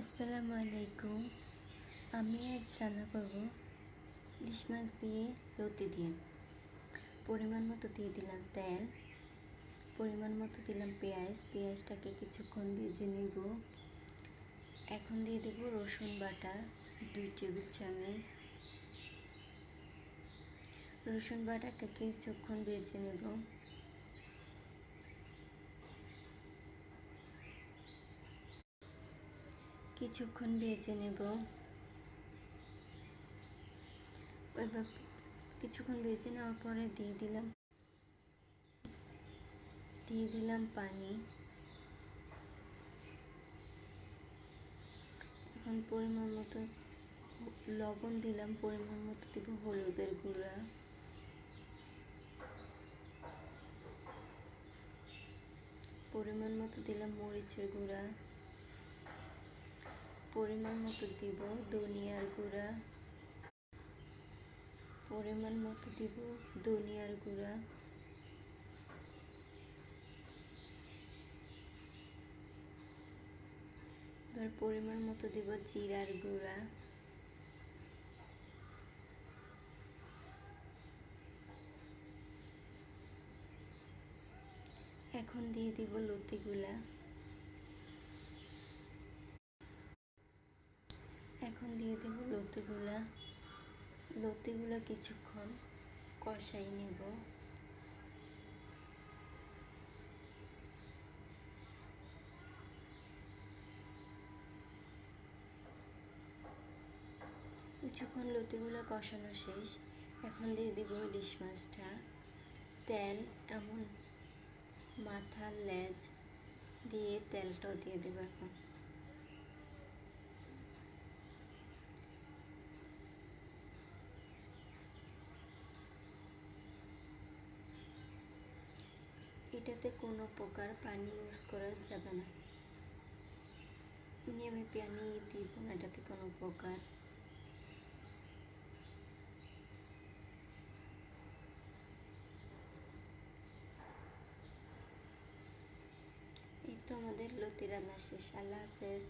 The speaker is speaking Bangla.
আসসালামু আলাইকুম। আমি আজ রান্না করব ইলিশ মাছ দিয়ে লতি দিয়ে। পরিমাণ মতো দিয়ে দিলাম তেল, পরিমাণ মতো দিলাম পেঁয়াজটাকে কিছুক্ষণ ভেজে নেব। এখন দিয়ে দেব রসুন বাটা 2 টেবিল চামচ। রসুন বাটাটাকে কিছুক্ষণ ভেজে নেব। এবার কিছুক্ষণ ভেজে নেওয়ার পরে দিয়ে দিলাম পানি। এখন পরিমাণ মতো লবণ দিলাম, পরিমাণ মতো দেব হলুদের গুঁড়া, পরিমাণ মতো দিলাম মরিচের গুঁড়া, পরিমাণ মতো দিব ধনিয়ার গুঁড়া, পরিমাণ মতো দিব ধনিয়ার গুঁড়া, এবার পরিমাণ মতো দিব জিরার গুঁড়া, এখন দিয়ে দিব লতিগুলা। লতিগুলা কিছুক্ষণ কষাই নেব। কিছুক্ষণ লতিগুলা কষানো শেষ। এখন দিয়ে দিব ইলিশ মাছটা। তেল এমন মাথার লেজ দিয়ে তেলটাও দিয়ে দেব। এখন এটাতে কোনো প্রকার পানি ইউজ করা যাবে না। আমি পানি দিব না এটাতে কোনো প্রকার। এই তো আমাদের লতি রান্না শেষ। আল্লাহ হাফেজ।